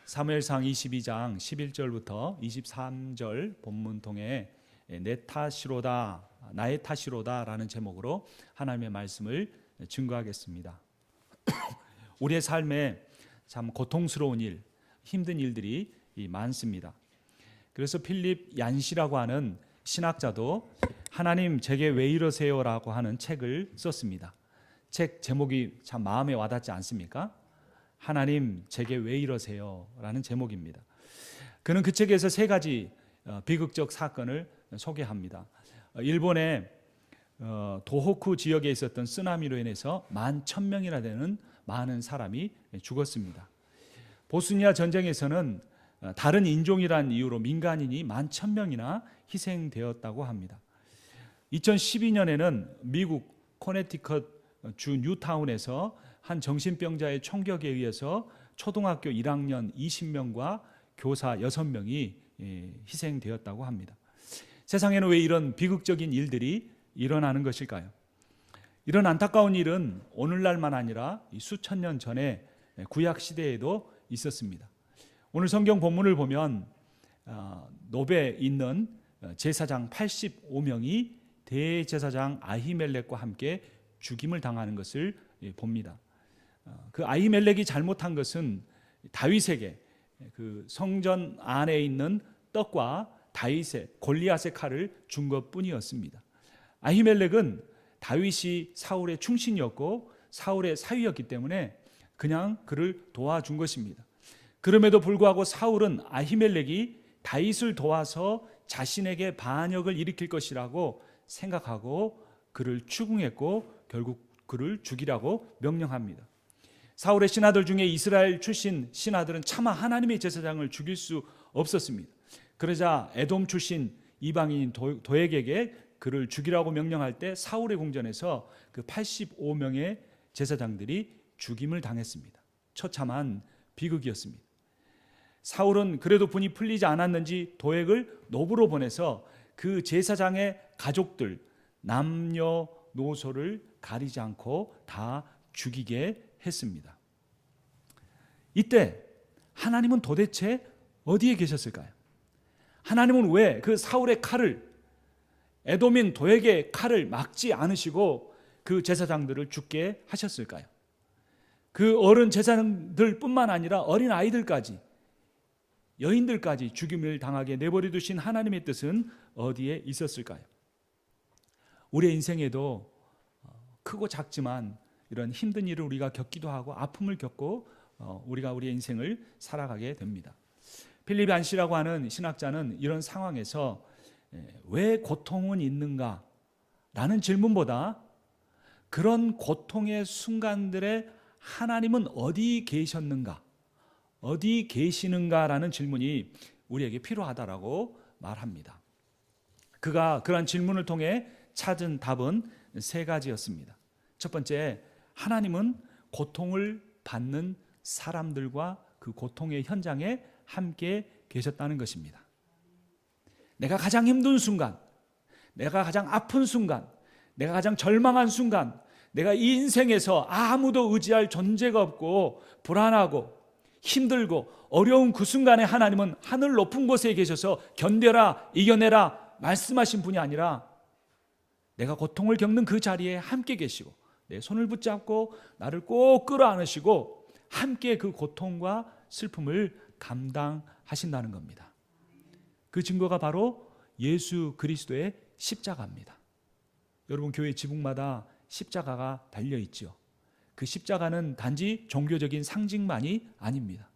사무엘상 22장 11절부터 23절 본문 통해 내 탓이로다, 나의 탓이로다 라는 제목으로 하나님의 말씀을 증거하겠습니다. 우리의 삶에 참 고통스러운 일, 힘든 일들이 많습니다. 그래서 필립 얀시라고 하는 신학자도 하나님 제게 왜 이러세요 라고 하는 책을 썼습니다. 책 제목이 참 마음에 와닿지 않습니까? 하나님 제게 왜 이러세요 라는 제목입니다. 그는 그 책에서 세 가지 비극적 사건을 소개합니다. 일본의 도호쿠 지역에 있었던 쓰나미로 인해서 11,000명이나 되는 많은 사람이 죽었습니다. 보스니아 전쟁에서는 다른 인종이란 이유로 민간인이 11,000명이나 희생되었다고 합니다. 2012년에는 미국 코네티컷 주 뉴타운에서 한 정신병자의 총격에 의해서 초등학교 1학년 20명과 교사 6명이 희생되었다고 합니다. 세상에는 왜 이런 비극적인 일들이 일어나는 것일까요? 이런 안타까운 일은 오늘날만 아니라 수천 년 전에 구약 시대에도 있었습니다. 오늘 성경 본문을 보면 노베에 있는 제사장 85명이 대제사장 아히멜렉과 함께 죽임을 당하는 것을 봅니다. 그 아히멜렉이 잘못한 것은 다윗에게 그 성전 안에 있는 떡과 다윗의 골리앗의 칼을 준 것뿐이었습니다. 아히멜렉은 다윗이 사울의 충신이었고 사울의 사위였기 때문에 그냥 그를 도와준 것입니다. 그럼에도 불구하고 사울은 아히멜렉이 다윗을 도와서 자신에게 반역을 일으킬 것이라고 생각하고 그를 추궁했고 결국 그를 죽이라고 명령합니다. 사울의 신하들 중에 이스라엘 출신 신하들은 차마 하나님의 제사장을 죽일 수 없었습니다. 그러자 에돔 출신 이방인 도액에게 그를 죽이라고 명령할 때 사울의 궁전에서 그 85명의 제사장들이 죽임을 당했습니다. 처참한 비극이었습니다. 사울은 그래도 분이 풀리지 않았는지 도액을 노부로 보내서 그 제사장의 가족들 남녀노소를 가리지 않고 다 죽이게 했습니다. 이때 하나님은 도대체 어디에 계셨을까요? 하나님은 왜 그 사울의 칼을 에돔인 도액의 칼을 막지 않으시고 그 제사장들을 죽게 하셨을까요? 그 어른 제사장들뿐만 아니라 어린 아이들까지 여인들까지 죽임을 당하게 내버려 두신 하나님의 뜻은 어디에 있었을까요? 우리의 인생에도 크고 작지만 이런 힘든 일을 우리가 겪기도 하고 아픔을 겪고 우리가 우리의 인생을 살아가게 됩니다. 필립 얀시라고 하는 신학자는 이런 상황에서 왜 고통은 있는가? 라는 질문보다 그런 고통의 순간들에 하나님은 어디 계셨는가? 어디 계시는가라는 질문이 우리에게 필요하다라고 말합니다. 그가 그런 질문을 통해 찾은 답은 세 가지였습니다. 첫 번째, 하나님은 고통을 받는 사람들과 그 고통의 현장에 함께 계셨다는 것입니다. 내가 가장 힘든 순간, 내가 가장 아픈 순간, 내가 가장 절망한 순간, 내가 이 인생에서 아무도 의지할 존재가 없고 불안하고 힘들고 어려운 그 순간에 하나님은 하늘 높은 곳에 계셔서 견뎌라, 이겨내라 말씀하신 분이 아니라 내가 고통을 겪는 그 자리에 함께 계시고 내 손을 붙잡고 나를 꼭 끌어안으시고 함께 그 고통과 슬픔을 감당하신다는 겁니다. 그 증거가 바로 예수 그리스도의 십자가입니다. 여러분, 교회 지붕마다 십자가가 달려있죠. 그 십자가는 단지 종교적인 상징만이 아닙니다.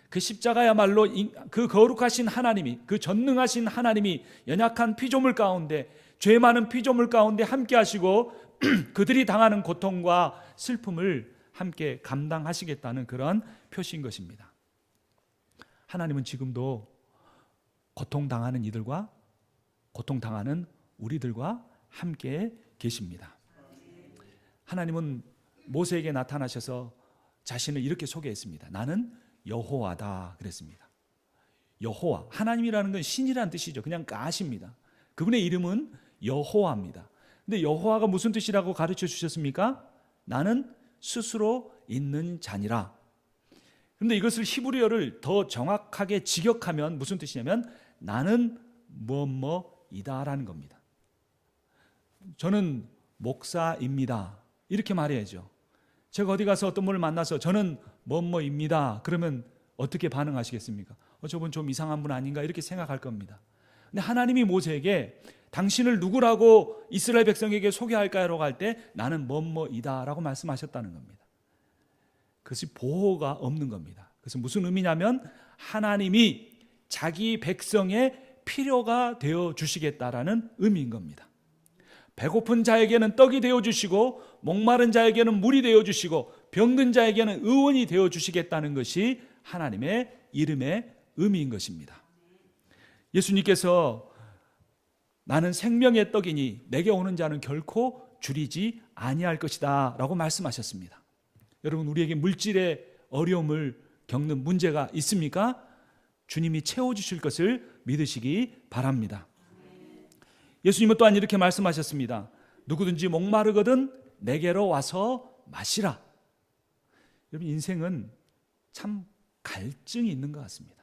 그 십자가야말로 그 거룩하신 하나님이, 그 전능하신 하나님이 연약한 피조물 가운데, 죄 많은 피조물 가운데 함께 하시고 그들이 당하는 고통과 슬픔을 함께 감당하시겠다는 그런 표시인 것입니다. 하나님은 지금도 고통당하는 이들과 고통당하는 우리들과 함께 계십니다. 하나님은 모세에게 나타나셔서 자신을 이렇게 소개했습니다. 나는 여호와다 그랬습니다. 여호와, 하나님이라는 건 신이라는 뜻이죠. 그냥 가십니다. 그분의 이름은 여호와입니다. 근데 여호와가 무슨 뜻이라고 가르쳐 주셨습니까? 나는 스스로 있는 자니라. 그런데 이것을 히브리어를 더 정확하게 직역하면 무슨 뜻이냐면 나는 뭐뭐이다라는 겁니다. 저는 목사입니다. 이렇게 말해야죠. 제가 어디 가서 어떤 분을 만나서 저는 뭐뭐입니다. 그러면 어떻게 반응하시겠습니까? 저분 좀 이상한 분 아닌가 이렇게 생각할 겁니다. 근데 하나님이 모세에게 당신을 누구라고 이스라엘 백성에게 소개할까요? 할 때 나는 뭐뭐이다 라고 말씀하셨다는 겁니다. 그것이 보호가 없는 겁니다. 그래서 무슨 의미냐면 하나님이 자기 백성의 필요가 되어 주시겠다라는 의미인 겁니다. 배고픈 자에게는 떡이 되어 주시고 목마른 자에게는 물이 되어 주시고 병든 자에게는 의원이 되어 주시겠다는 것이 하나님의 이름의 의미인 것입니다. 예수님께서 나는 생명의 떡이니 내게 오는 자는 결코 줄이지 아니할 것이다 라고 말씀하셨습니다. 여러분, 우리에게 물질의 어려움을 겪는 문제가 있습니까? 주님이 채워주실 것을 믿으시기 바랍니다. 예수님은 또한 이렇게 말씀하셨습니다. 누구든지 목마르거든 내게로 와서 마시라. 여러분, 인생은 참 갈증이 있는 것 같습니다.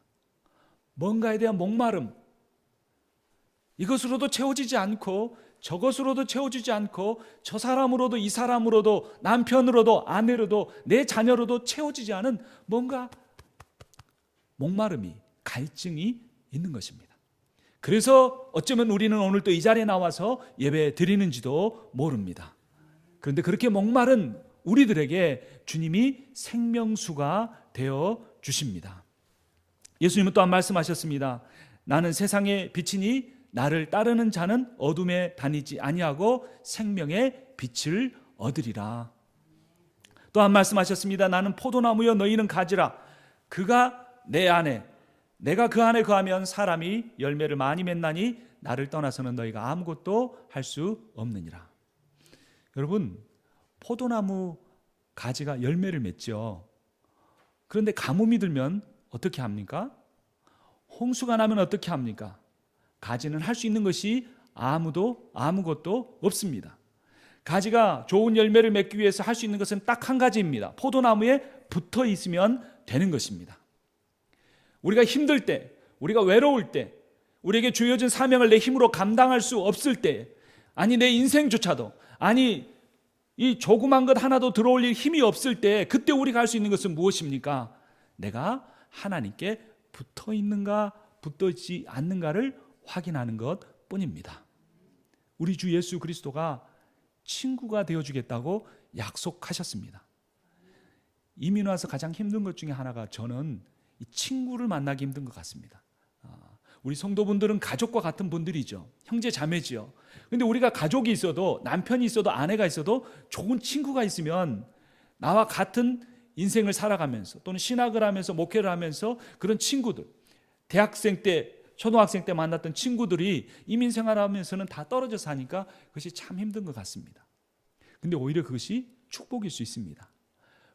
뭔가에 대한 목마름, 이것으로도 채워지지 않고 저것으로도 채워지지 않고 저 사람으로도 이 사람으로도 남편으로도 아내로도 내 자녀로도 채워지지 않은 뭔가 목마름이, 갈증이 있는 것입니다. 그래서 어쩌면 우리는 오늘 또 이 자리에 나와서 예배 드리는지도 모릅니다. 그런데 그렇게 목마른 우리들에게 주님이 생명수가 되어 주십니다. 예수님은 또한 말씀하셨습니다. 나는 세상의 빛이니 나를 따르는 자는 어둠에 다니지 아니하고 생명의 빛을 얻으리라. 또한 말씀하셨습니다. 나는 포도나무여 너희는 가지라. 그가 내 안에, 내가 그 안에 거하면 사람이 열매를 많이 맺나니 나를 떠나서는 너희가 아무것도 할 수 없느니라. 여러분, 포도나무 가지가 열매를 맺죠. 그런데 가뭄이 들면 어떻게 합니까? 홍수가 나면 어떻게 합니까? 가지는 할 수 있는 것이 아무것도 없습니다. 가지가 좋은 열매를 맺기 위해서 할 수 있는 것은 딱 한 가지입니다. 포도나무에 붙어 있으면 되는 것입니다. 우리가 힘들 때, 우리가 외로울 때, 우리에게 주어진 사명을 내 힘으로 감당할 수 없을 때, 아니 내 인생조차도, 아니 이 조그만 것 하나도 들어올릴 힘이 없을 때, 그때 우리가 할 수 있는 것은 무엇입니까? 내가 하나님께 붙어 있는가 붙어 있지 않는가를 확인하는 것 뿐입니다. 우리 주 예수 그리스도가 친구가 되어주겠다고 약속하셨습니다. 이민 와서 가장 힘든 것 중에 하나가 저는 이 친구를 만나기 힘든 것 같습니다. 우리 성도분들은 가족과 같은 분들이죠. 형제 자매지요. 그런데 우리가 가족이 있어도, 남편이 있어도, 아내가 있어도 좋은 친구가 있으면 나와 같은 인생을 살아가면서 또는 신학을 하면서 목회를 하면서 그런 친구들, 대학생 때, 초등학생 때 만났던 친구들이 이민 생활하면서는 다 떨어져 사니까 그것이 참 힘든 것 같습니다. 근데 오히려 그것이 축복일 수 있습니다.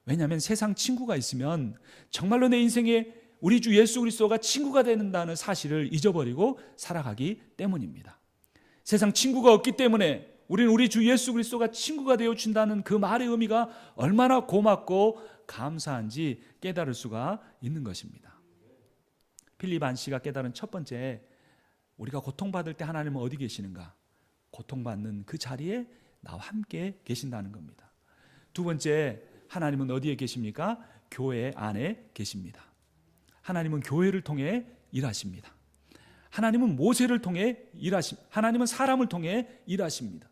왜냐하면 세상 친구가 있으면 정말로 내 인생에 우리 주 예수 그리스도가 친구가 된다는 사실을 잊어버리고 살아가기 때문입니다. 세상 친구가 없기 때문에 우리는 우리 주 예수 그리스도가 친구가 되어준다는 그 말의 의미가 얼마나 고맙고 감사한지 깨달을 수가 있는 것입니다. 필립 안 씨가 깨달은 첫 번째, 우리가 고통받을 때 하나님은 어디 계시는가? 고통받는 그 자리에 나와 함께 계신다는 겁니다. 두 번째, 하나님은 어디에 계십니까? 교회 안에 계십니다. 하나님은 교회를 통해 일하십니다. 하나님은 모세를 통해 일하십니다. 하나님은 사람을 통해 일하십니다.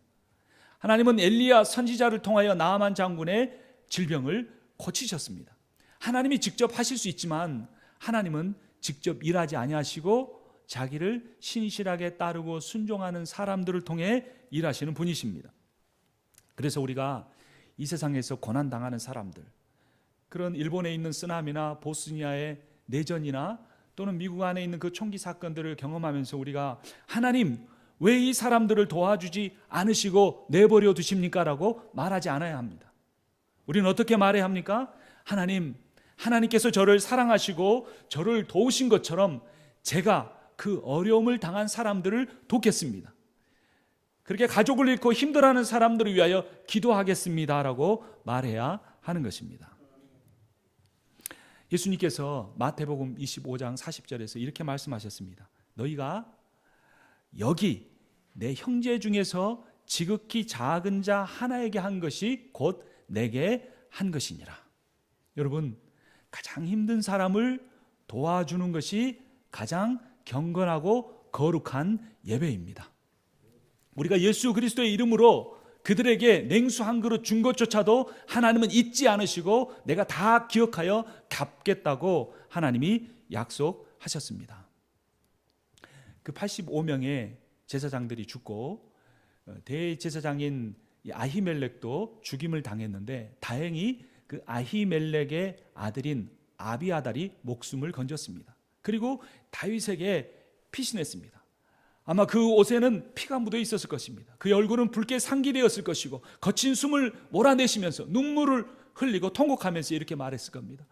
하나님은 엘리야 선지자를 통하여 나아만 장군의 질병을 고치셨습니다. 하나님이 직접 하실 수 있지만 하나님은 직접 일하지 아니하시고 자기를 신실하게 따르고 순종하는 사람들을 통해 일하시는 분이십니다. 그래서 우리가 이 세상에서 고난당하는 사람들, 그런 일본에 있는 쓰나미나 보스니아의 내전이나 또는 미국 안에 있는 그 총기 사건들을 경험하면서 우리가 하나님 왜 이 사람들을 도와주지 않으시고 내버려 두십니까? 라고 말하지 않아야 합니다. 우리는 어떻게 말해야 합니까? 하나님께서 저를 사랑하시고 저를 도우신 것처럼 제가 그 어려움을 당한 사람들을 돕겠습니다. 그렇게 가족을 잃고 힘들어하는 사람들을 위하여 기도하겠습니다 라고 말해야 하는 것입니다. 예수님께서 마태복음 25장 40절에서 이렇게 말씀하셨습니다. 너희가 여기 내 형제 중에서 지극히 작은 자 하나에게 한 것이 곧 내게 한 것이니라. 여러분, 가장 힘든 사람을 도와주는 것이 가장 경건하고 거룩한 예배입니다. 우리가 예수 그리스도의 이름으로 그들에게 냉수 한 그릇 준 것조차도 하나님은 잊지 않으시고 내가 다 기억하여 갚겠다고 하나님이 약속하셨습니다. 그 85명의 제사장들이 죽고 대제사장인 아히멜렉도 죽임을 당했는데 다행히 그 아히멜렉의 아들인 아비아달이 목숨을 건졌습니다. 그리고 다윗에게 피신했습니다. 아마 그 옷에는 피가 묻어 있었을 것입니다. 그의 얼굴은 붉게 상기되었을 것이고 거친 숨을 몰아내시면서 눈물을 흘리고 통곡하면서 이렇게 말했을 겁니다.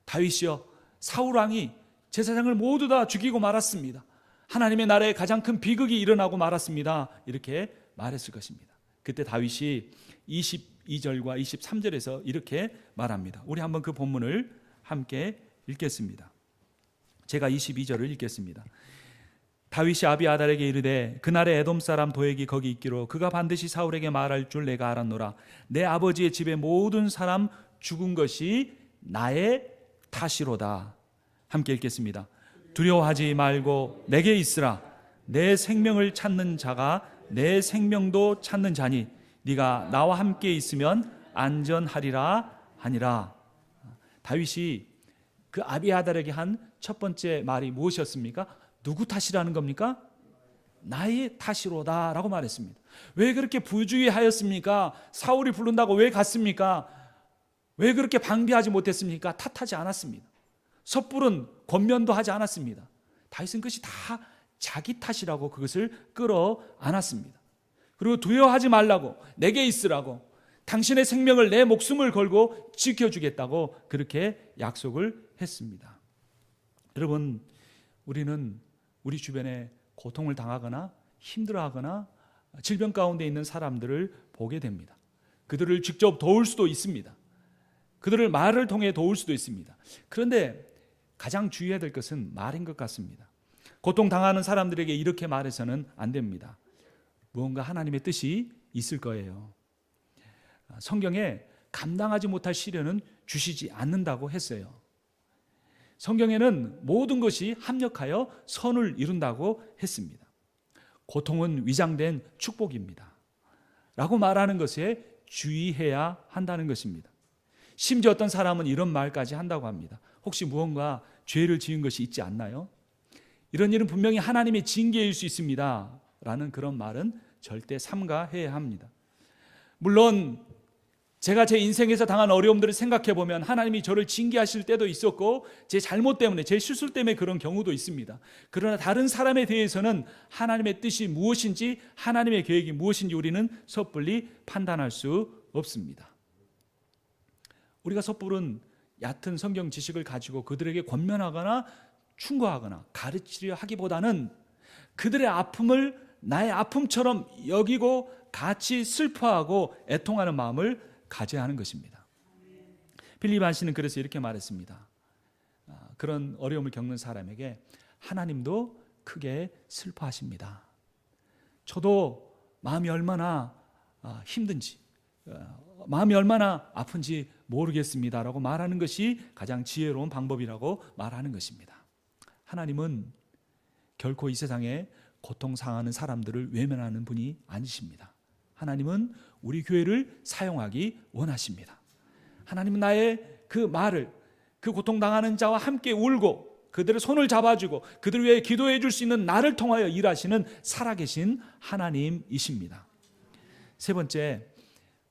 다윗이여, 사울 왕이 제사장을 모두 다 죽이고 말았습니다. 하나님의 나라에 가장 큰 비극이 일어나고 말았습니다. 이렇게 말했을 것입니다. 그때 다윗이 22절과 23절에서 이렇게 말합니다. 우리 한번 그 본문을 함께 읽겠습니다. 제가 22절을 읽겠습니다. 다윗이 아비아달에게 이르되 그날에 에돔 사람 도액이 거기 있기로 그가 반드시 사울에게 말할 줄 내가 알았노라. 내 아버지의 집에 모든 사람 죽은 것이 나의 탓이로다. 함께 읽겠습니다. 두려워하지 말고 내게 있으라. 내 생명을 찾는 자가 내 생명도 찾는 자니 네가 나와 함께 있으면 안전하리라 하니라. 다윗이 그 아비아달에게 한 첫 번째 말이 무엇이었습니까? 누구 탓이라는 겁니까? 나의 탓이로다 라고 말했습니다. 왜 그렇게 부주의하였습니까? 사울이 부른다고 왜 갔습니까? 왜 그렇게 방비하지 못했습니까? 탓하지 않았습니다. 섣부른 권면도 하지 않았습니다. 다윗은 그것이 다 자기 탓이라고 그것을 끌어안았습니다. 그리고 두려워하지 말라고, 내게 있으라고, 당신의 생명을 내 목숨을 걸고 지켜주겠다고 그렇게 약속을 했습니다. 여러분, 우리는 우리 주변에 고통을 당하거나 힘들어하거나 질병 가운데 있는 사람들을 보게 됩니다. 그들을 직접 도울 수도 있습니다. 그들을 말을 통해 도울 수도 있습니다. 그런데 가장 주의해야 될 것은 말인 것 같습니다. 고통당하는 사람들에게 이렇게 말해서는 안 됩니다. 무언가 하나님의 뜻이 있을 거예요. 성경에 감당하지 못할 시련은 주시지 않는다고 했어요. 성경에는 모든 것이 합력하여 선을 이룬다고 했습니다. 고통은 위장된 축복입니다 라고 말하는 것에 주의해야 한다는 것입니다. 심지어 어떤 사람은 이런 말까지 한다고 합니다. 혹시 무언가 죄를 지은 것이 있지 않나요? 이런 일은 분명히 하나님의 징계일 수 있습니다 라는 그런 말은 절대 삼가해야 합니다. 물론 제가 제 인생에서 당한 어려움들을 생각해 보면 하나님이 저를 징계하실 때도 있었고 제 잘못 때문에, 제 실수 때문에 그런 경우도 있습니다. 그러나 다른 사람에 대해서는 하나님의 뜻이 무엇인지, 하나님의 계획이 무엇인지 우리는 섣불리 판단할 수 없습니다. 우리가 섣부른 얕은 성경 지식을 가지고 그들에게 권면하거나 충고하거나 가르치려 하기보다는 그들의 아픔을 나의 아픔처럼 여기고 같이 슬퍼하고 애통하는 마음을 가져야 하는 것입니다. 필립 안시는 그래서 이렇게 말했습니다. 그런 어려움을 겪는 사람에게 하나님도 크게 슬퍼하십니다. 저도 마음이 얼마나 힘든지, 마음이 얼마나 아픈지 모르겠습니다라고 말하는 것이 가장 지혜로운 방법이라고 말하는 것입니다. 하나님은 결코 이 세상에 고통상하는 사람들을 외면하는 분이 아니십니다. 하나님은 우리 교회를 사용하기 원하십니다. 하나님은 나의 그 말을 그 고통당하는 자와 함께 울고 그들의 손을 잡아주고 그들을 위해 기도해 줄 수 있는 나를 통하여 일하시는 살아계신 하나님이십니다. 세 번째,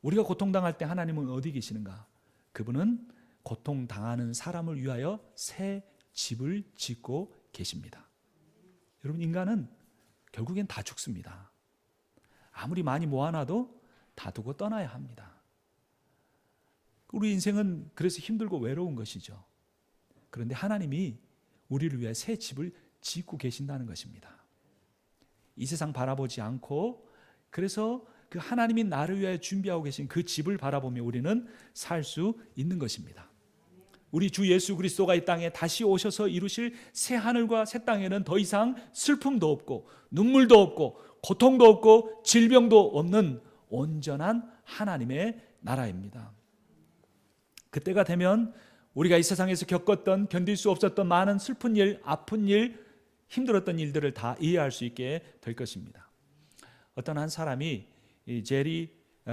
우리가 고통당할 때 하나님은 어디 계시는가? 그분은 고통당하는 사람을 위하여 새 집을 짓고 계십니다. 여러분, 인간은 결국엔 다 죽습니다. 아무리 많이 모아놔도 다 두고 떠나야 합니다. 우리 인생은 그래서 힘들고 외로운 것이죠. 그런데 하나님이 우리를 위해 새 집을 짓고 계신다는 것입니다. 이 세상 바라보지 않고 그래서 그 하나님이 나를 위해 준비하고 계신 그 집을 바라보며 우리는 살 수 있는 것입니다. 우리 주 예수 그리스도가 이 땅에 다시 오셔서 이루실 새 하늘과 새 땅에는 더 이상 슬픔도 없고 눈물도 없고 고통도 없고 질병도 없는 온전한 하나님의 나라입니다. 그때가 되면 우리가 이 세상에서 겪었던 견딜 수 없었던 많은 슬픈 일, 아픈 일, 힘들었던 일들을 다 이해할 수 있게 될 것입니다. 어떤 한 사람이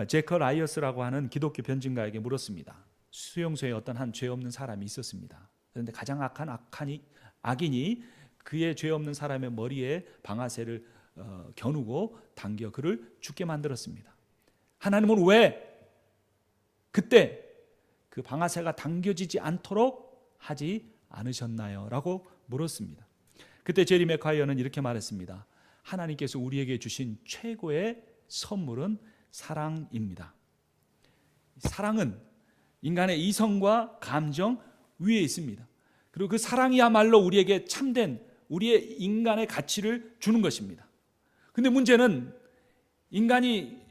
제커 라이어스라고 하는 기독교 변증가에게 물었습니다. 수용소에 어떤 한 죄 없는 사람이 있었습니다. 그런데 가장 악한 악인이 그의 죄 없는 사람의 머리에 방아쇠를 겨누고 당겨 그를 죽게 만들었습니다. 하나님은 왜 그때 그 방아쇠가 당겨지지 않도록 하지 않으셨나요? 라고 물었습니다. 그때 제리 맥콰이어는 이렇게 말했습니다. 하나님께서 우리에게 주신 최고의 선물은 사랑입니다. 사랑은 인간의 이성과 감정 위에 있습니다. 그리고 그 사랑이야말로 우리에게 참된 우리의 인간의 가치를 주는 것입니다. 근데 문제는 인간이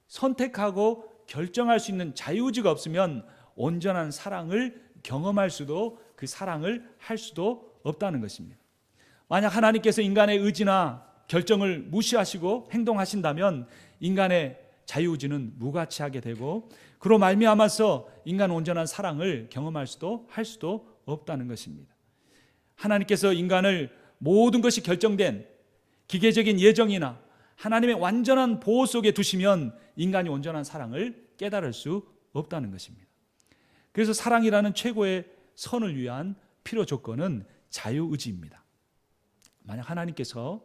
선택하고 결정할 수 있는 자유의지가 없으면 온전한 사랑을 경험할 수도 그 사랑을 할 수도 없다는 것입니다. 만약 하나님께서 인간의 의지나 결정을 무시하시고 행동하신다면 인간의 자유의지는 무가치하게 되고 그로 말미암아서 인간 온전한 사랑을 경험할 수도 할 수도 없다는 것입니다. 하나님께서 인간을 모든 것이 결정된 기계적인 예정이나 하나님의 완전한 보호 속에 두시면 인간이 온전한 사랑을 깨달을 수 없다는 것입니다. 그래서 사랑이라는 최고의 선을 위한 필요 조건은 자유의지입니다. 만약 하나님께서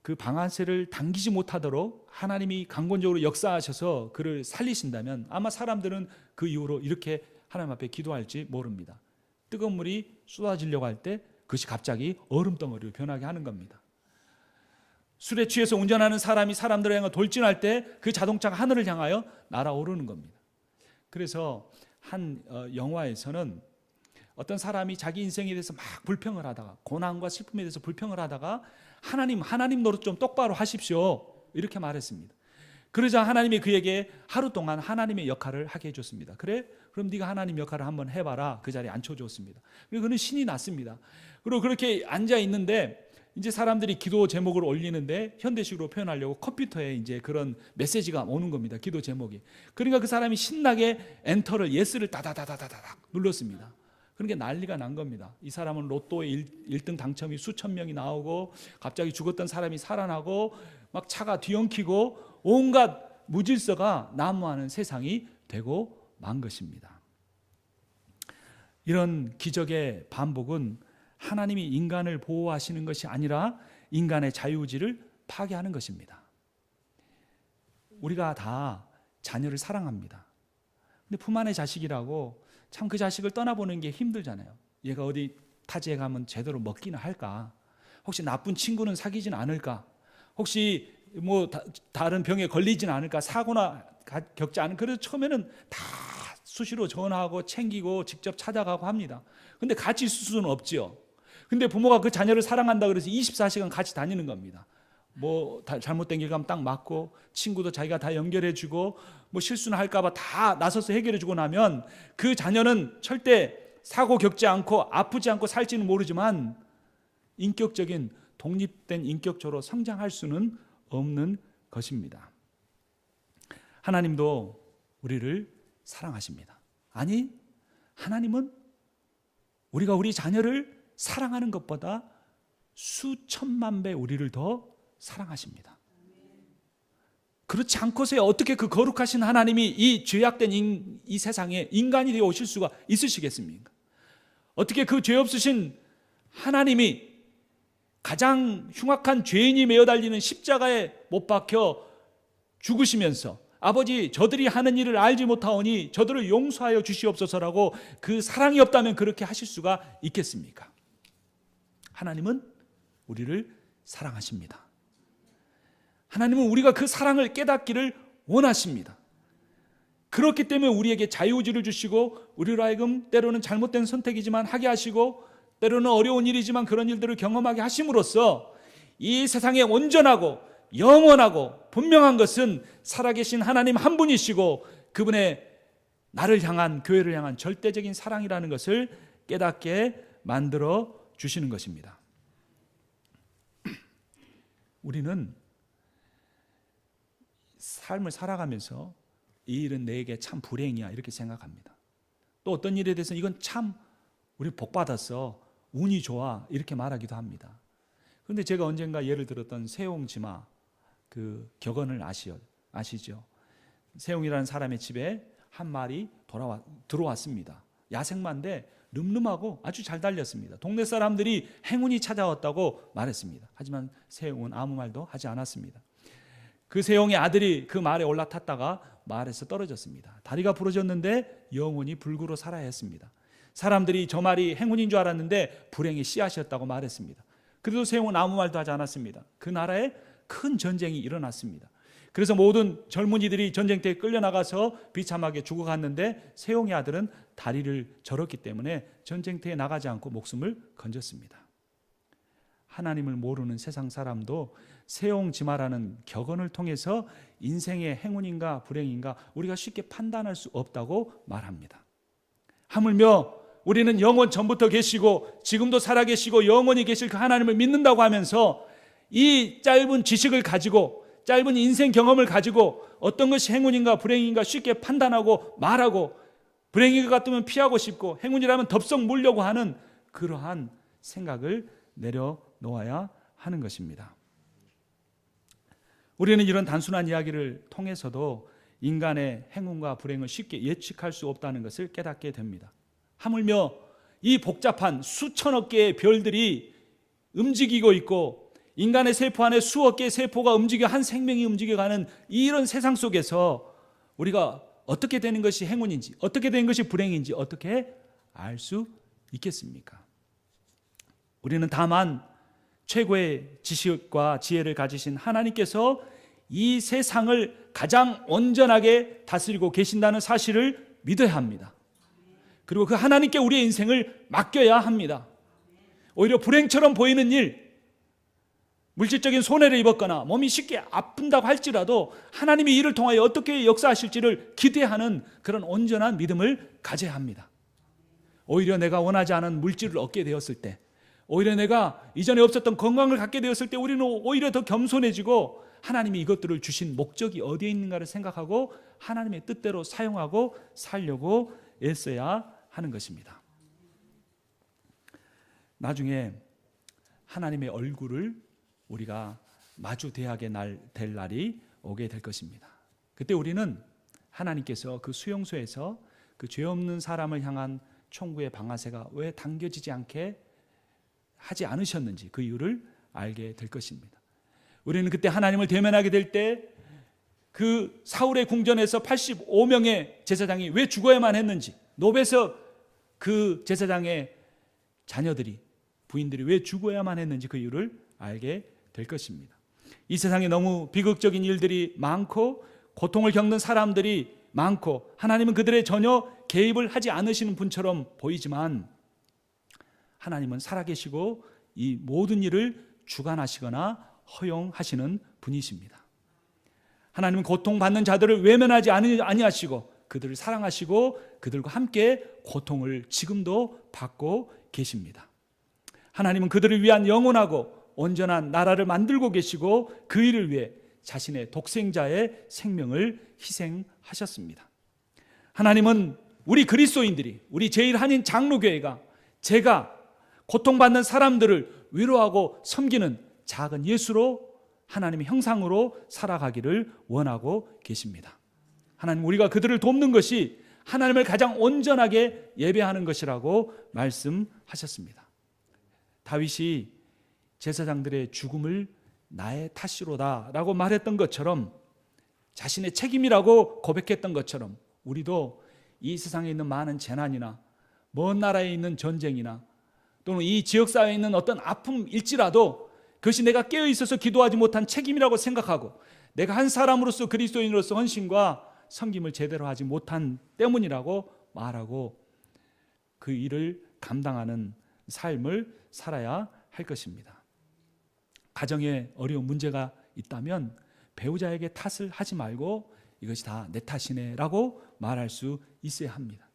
그 방아쇠를 당기지 못하도록 하나님이 강권적으로 역사하셔서 그를 살리신다면 아마 사람들은 그 이후로 이렇게 하나님 앞에 기도할지 모릅니다. 뜨거운 물이 쏟아지려고 할 때 그것이 갑자기 얼음덩어리로 변하게 하는 겁니다. 술에 취해서 운전하는 사람이 사람들을 향해 돌진할 때 그 자동차가 하늘을 향하여 날아오르는 겁니다. 그래서 한 영화에서는 어떤 사람이 자기 인생에 대해서 막 불평을 하다가 고난과 슬픔에 대해서 불평을 하다가 하나님 노릇 좀 똑바로 하십시오 이렇게 말했습니다. 그러자 하나님이 그에게 하루 동안 하나님의 역할을 하게 해줬습니다. 그래? 그럼 네가 하나님 역할을 한번 해봐라. 그 자리에 앉혀줬습니다. 그리고 그는 신이 났습니다. 그리고 그렇게 앉아 있는데 이제 사람들이 기도 제목을 올리는데 현대식으로 표현하려고 컴퓨터에 이제 그런 메시지가 오는 겁니다. 기도 제목이. 그러니까 그 사람이 신나게 엔터를 예스를 다다다다다닥 눌렀습니다. 그러니까 난리가 난 겁니다. 이 사람은 로또에 1등 당첨이 수천 명이 나오고 갑자기 죽었던 사람이 살아나고 막 차가 뒤엉키고 온갖 무질서가 난무하는 세상이 되고 만 것입니다. 이런 기적의 반복은 하나님이 인간을 보호하시는 것이 아니라 인간의 자유의지를 파괴하는 것입니다. 우리가 다 자녀를 사랑합니다. 근데 품 안의 자식이라고 참 그 자식을 떠나보는 게 힘들잖아요. 얘가 어디 타지에 가면 제대로 먹기는 할까? 혹시 나쁜 친구는 사귀지는 않을까? 혹시 뭐 다른 병에 걸리지는 않을까? 사고나 겪지 않을까? 그래서 처음에는 다 수시로 전화하고 챙기고 직접 찾아가고 합니다. 근데 같이 있을 수는 없지요. 근데 부모가 그 자녀를 사랑한다 그래서 24시간 같이 다니는 겁니다. 뭐 잘못된 길 가면 딱 맞고 친구도 자기가 다 연결해주고 뭐 실수는 할까봐 다 나서서 해결해주고 나면 그 자녀는 절대 사고 겪지 않고 아프지 않고 살지는 모르지만 인격적인 독립된 인격적으로 성장할 수는 없는 것입니다. 하나님도 우리를 사랑하십니다. 아니, 하나님은 우리가 우리 자녀를 사랑하는 것보다 수천만 배 우리를 더 사랑하십니다. 그렇지 않고서야 어떻게 그 거룩하신 하나님이 이 죄악된 이 세상에 인간이 되어 오실 수가 있으시겠습니까? 어떻게 그 죄 없으신 하나님이 가장 흉악한 죄인이 매어 달리는 십자가에 못 박혀 죽으시면서 아버지 저들이 하는 일을 알지 못하오니 저들을 용서하여 주시옵소서라고 그 사랑이 없다면 그렇게 하실 수가 있겠습니까? 하나님은 우리를 사랑하십니다. 하나님은 우리가 그 사랑을 깨닫기를 원하십니다. 그렇기 때문에 우리에게 자유의지를 주시고 우리로 하여금 때로는 잘못된 선택이지만 하게 하시고 때로는 어려운 일이지만 그런 일들을 경험하게 하심으로써 이 세상에 온전하고 영원하고 분명한 것은 살아계신 하나님 한 분이시고 그분의 나를 향한, 교회를 향한 절대적인 사랑이라는 것을 깨닫게 만들어 주시는 것입니다. 우리는 삶을 살아가면서 이 일은 내게 참 불행이야 이렇게 생각합니다. 또 어떤 일에 대해서 이건 참 우리 복 받았어, 운이 좋아 이렇게 말하기도 합니다. 그런데 제가 언젠가 예를 들었던 세옹지마 그 격언을 아시죠? 세옹이라는 사람의 집에 한 마리 들어왔습니다. 야생마인데 늠름하고 아주 잘 달렸습니다. 동네 사람들이 행운이 찾아왔다고 말했습니다. 하지만 세옹은 아무 말도 하지 않았습니다. 그 세옹의 아들이 그 말에 올라탔다가 말에서 떨어졌습니다. 다리가 부러졌는데 영원히 불구로 살아야 했습니다. 사람들이 저 말이 행운인 줄 알았는데 불행의 씨앗이었다고 말했습니다. 그래도 세옹은 아무 말도 하지 않았습니다. 그 나라에 큰 전쟁이 일어났습니다. 그래서 모든 젊은이들이 전쟁터에 끌려나가서 비참하게 죽어갔는데 세옹의 아들은 다리를 절었기 때문에 전쟁터에 나가지 않고 목숨을 건졌습니다. 하나님을 모르는 세상 사람도 세옹지마라는 격언을 통해서 인생의 행운인가 불행인가 우리가 쉽게 판단할 수 없다고 말합니다. 하물며 우리는 영원 전부터 계시고 지금도 살아계시고 영원히 계실 그 하나님을 믿는다고 하면서 이 짧은 지식을 가지고, 짧은 인생 경험을 가지고 어떤 것이 행운인가 불행인가 쉽게 판단하고 말하고, 불행인 것 같으면 피하고 싶고 행운이라면 덥석 물려고 하는 그러한 생각을 내려놓아야 하는 것입니다. 우리는 이런 단순한 이야기를 통해서도 인간의 행운과 불행을 쉽게 예측할 수 없다는 것을 깨닫게 됩니다. 하물며 이 복잡한 수천억 개의 별들이 움직이고 있고 인간의 세포 안에 수억 개의 세포가 움직여 한 생명이 움직여가는 이런 세상 속에서 우리가 어떻게 되는 것이 행운인지, 어떻게 되는 것이 불행인지 어떻게 알 수 있겠습니까? 우리는 다만 최고의 지식과 지혜를 가지신 하나님께서 이 세상을 가장 온전하게 다스리고 계신다는 사실을 믿어야 합니다. 그리고 그 하나님께 우리의 인생을 맡겨야 합니다. 오히려 불행처럼 보이는 일, 물질적인 손해를 입었거나 몸이 쉽게 아픈다고 할지라도 하나님이 이를 통하여 어떻게 역사하실지를 기대하는 그런 온전한 믿음을 가져야 합니다. 오히려 내가 원하지 않은 물질을 얻게 되었을 때, 오히려 내가 이전에 없었던 건강을 갖게 되었을 때 우리는 오히려 더 겸손해지고 하나님이 이것들을 주신 목적이 어디에 있는가를 생각하고 하나님의 뜻대로 사용하고 살려고 애써야 하는 것입니다. 나중에 하나님의 얼굴을 우리가 마주 대하게 될 날이 오게 될 것입니다. 그때 우리는 하나님께서 그 수용소에서 그 죄 없는 사람을 향한 총구의 방아쇠가 왜 당겨지지 않게 하지 않으셨는지 그 이유를 알게 될 것입니다. 우리는 그때 하나님을 대면하게 될 때 그 사울의 궁전에서 85명의 제사장이 왜 죽어야만 했는지, 노베서 그 제사장의 자녀들이, 부인들이 왜 죽어야만 했는지 그 이유를 알게 될 것입니다. 이 세상에 너무 비극적인 일들이 많고 고통을 겪는 사람들이 많고 하나님은 그들의 전혀 개입을 하지 않으시는 분처럼 보이지만 하나님은 살아계시고 이 모든 일을 주관하시거나 허용하시는 분이십니다. 하나님은 고통받는 자들을 외면하지 아니하시고 그들을 사랑하시고 그들과 함께 고통을 지금도 받고 계십니다. 하나님은 그들을 위한 영원하고 온전한 나라를 만들고 계시고 그 일을 위해 자신의 독생자의 생명을 희생하셨습니다. 하나님은 우리 그리스도인들이, 우리 제1한인 장로교회가 제가 고통받는 사람들을 위로하고 섬기는 작은 예수로 하나님의 형상으로 살아가기를 원하고 계십니다. 하나님, 우리가 그들을 돕는 것이 하나님을 가장 온전하게 예배하는 것이라고 말씀하셨습니다. 다윗이 제사장들의 죽음을 나의 탓이로다 라고 말했던 것처럼, 자신의 책임이라고 고백했던 것처럼 우리도 이 세상에 있는 많은 재난이나 먼 나라에 있는 전쟁이나 또는 이 지역사회에 있는 어떤 아픔일지라도 그것이 내가 깨어있어서 기도하지 못한 책임이라고 생각하고 내가 한 사람으로서 그리스도인으로서 헌신과 섬김을 제대로 하지 못한 때문이라고 말하고 그 일을 감당하는 삶을 살아야 할 것입니다. 가정에 어려운 문제가 있다면 배우자에게 탓을 하지 말고 이것이 다 내 탓이네라고 말할 수 있어야 합니다.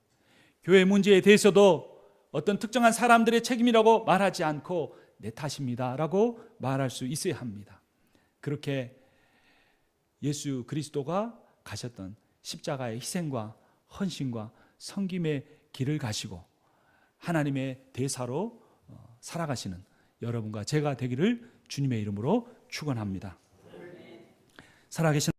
교회 문제에 대해서도 어떤 특정한 사람들의 책임이라고 말하지 않고 내 탓입니다라고 말할 수 있어야 합니다. 그렇게 예수 그리스도가 가셨던 십자가의 희생과 헌신과 섬김의 길을 가시고 하나님의 대사로 살아가시는 여러분과 제가 되기를 주님의 이름으로 축원합니다. 살아계신